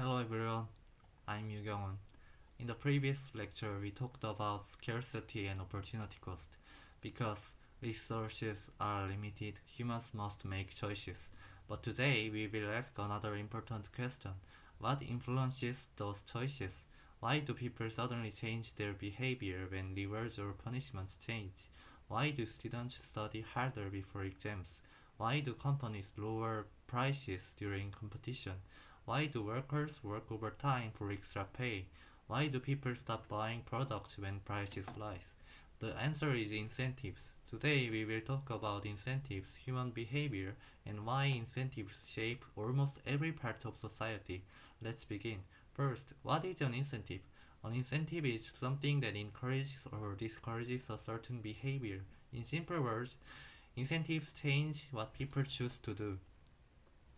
Hello everyone, I'm Yu Kyung-won. In the previous lecture, we talked about scarcity and opportunity cost. Because resources are limited, humans must make choices. But today, we will ask another important question. What influences those choices? Why do people suddenly change their behavior when rewards or punishments change? Why do students study harder before exams? Why do companies lower prices during competition? Why do workers work overtime for extra pay? Why do people stop buying products when prices rise? The answer is incentives. Today we will talk about incentives, human behavior, and why incentives shape almost every part of society. Let's begin. First, what is an incentive? An incentive is something that encourages or discourages a certain behavior. In simple words, incentives change what people choose to do.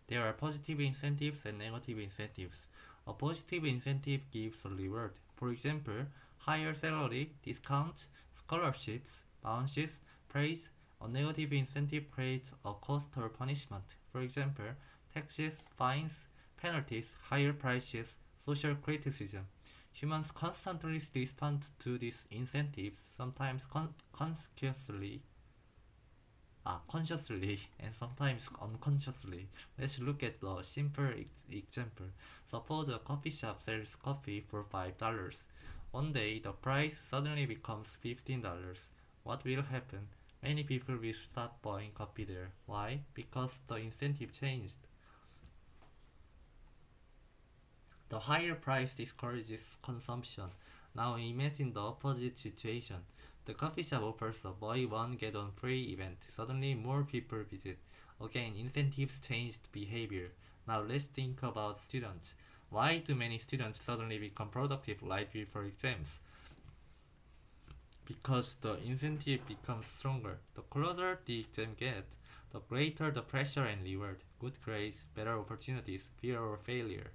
There are positive incentives and negative incentives. A positive incentive gives a reward. For example, higher salary, discounts, scholarships, bonuses, praise. A negative incentive creates a cost or punishment. For example, taxes, fines, penalties, higher prices, social criticism. Humans constantly respond to these incentives, sometimes consciously and sometimes unconsciously. Let's look at a simple example. Suppose a coffee shop sells coffee for $5. One day the price suddenly becomes $15. What will happen? Many people will stop buying coffee there. Why? Because the incentive changed. The higher price discourages consumption. Now imagine the opposite situation. The coffee shop offers a buy one get one free event. Suddenly more people visit. Again, incentives changed behavior. Now let's think about students. Why do many students suddenly become productive right before exams? Because the incentive becomes stronger. The closer the exam gets, the greater the pressure and reward. Good grades, better opportunities, fear of failure.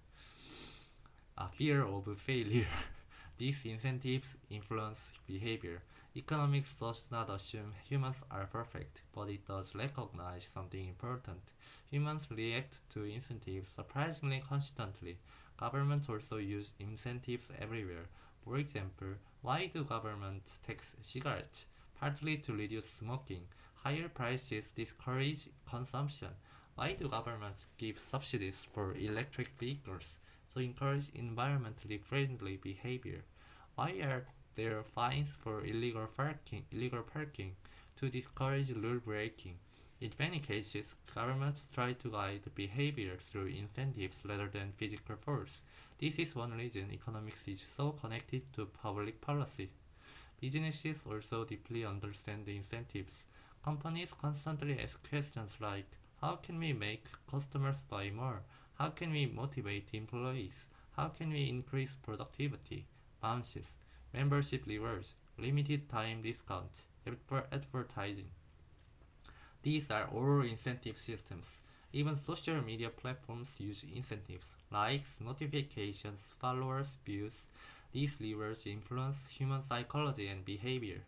These incentives influence behavior. Economics does not assume humans are perfect, but it does recognize something important. Humans react to incentives surprisingly constantly. Governments also use incentives everywhere. For example, why do governments tax cigarettes? Partly to reduce smoking. Higher prices discourage consumption. Why do governments give subsidies for electric vehicles? To encourage environmentally friendly behavior. Why are there fines for illegal parking to discourage rule breaking? In many cases, governments try to guide behavior through incentives rather than physical force. This is one reason economics is so connected to public policy. Businesses also deeply understand the incentives. Companies constantly ask questions like, how can we make customers buy more? How can we motivate employees? How can we increase productivity? Bounces, membership rewards, limited time discounts, advertising. These are all incentive systems. Even social media platforms use incentives. Likes, notifications, followers, views. These levers influence human psychology and behavior.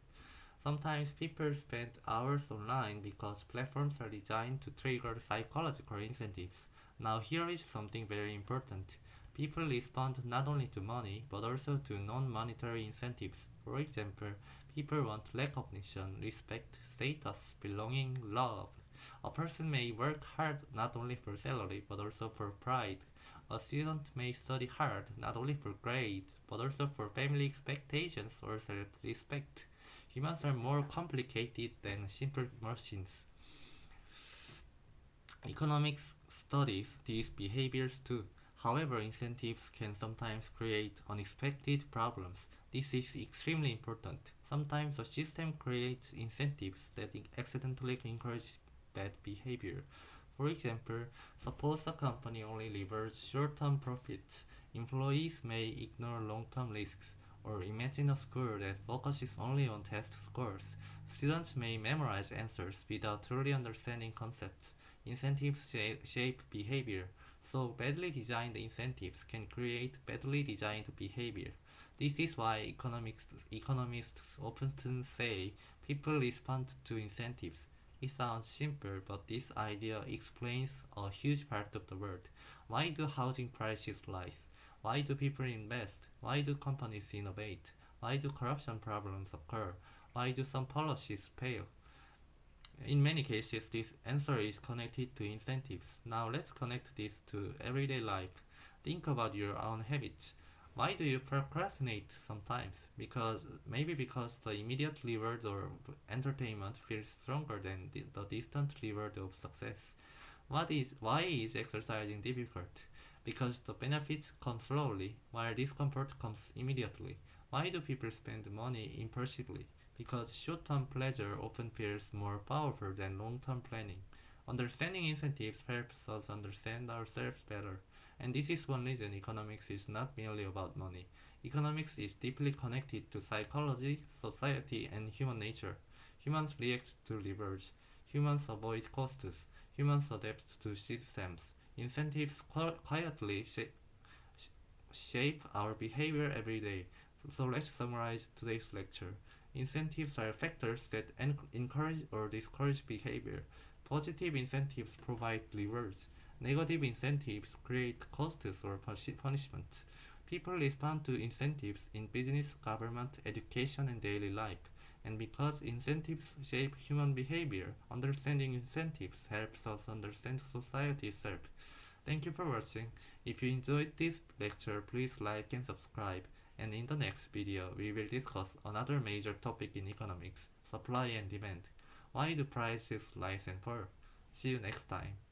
Sometimes people spend hours online because platforms are designed to trigger psychological incentives. Now, here is something very important. People respond not only to money but also to non monetary incentives. For example, people want recognition, respect, status, belonging, love. A person may work hard not only for salary but also for pride. A student may study hard not only for grades but also for family expectations or self respect. Humans are more complicated than simple machines. Economics studies these behaviors too. However, incentives can sometimes create unexpected problems. This is extremely important. Sometimes a system creates incentives that accidentally encourage bad behavior. For example, suppose a company only rewards short-term profits. Employees may ignore long-term risks. Or imagine a school that focuses only on test scores. Students may memorize answers without truly understanding concepts. Incentives shape behavior, so badly designed incentives can create badly designed behavior. This is why economists often say people respond to incentives. It sounds simple, but this idea explains a huge part of the world. Why do housing prices rise? Why do people invest? Why do companies innovate? Why do corruption problems occur? Why do some policies fail? In many cases, this answer is connected to incentives. Now let's connect this to everyday life. Think about your own habits. Why do you procrastinate sometimes? Because the immediate reward of entertainment feels stronger than the distant reward of success. Why is exercising difficult? Because the benefits come slowly, while discomfort comes immediately. Why do people spend money impulsively? Because short-term pleasure often feels more powerful than long-term planning. Understanding incentives helps us understand ourselves better. And this is one reason economics is not merely about money. Economics is deeply connected to psychology, society, and human nature. Humans react to rewards. Humans avoid costs. Humans adapt to systems. Incentives quietly shape our behavior every day. So let's summarize today's lecture. Incentives are factors that encourage or discourage behavior. Positive incentives provide rewards. Negative incentives create costs or punishment. People respond to incentives in business, government, education, and daily life. And because incentives shape human behavior, understanding incentives helps us understand society itself. Thank you for watching. If you enjoyed this lecture, please like and subscribe. And in the next video, we will discuss another major topic in economics, supply and demand. Why do prices rise and fall? See you next time.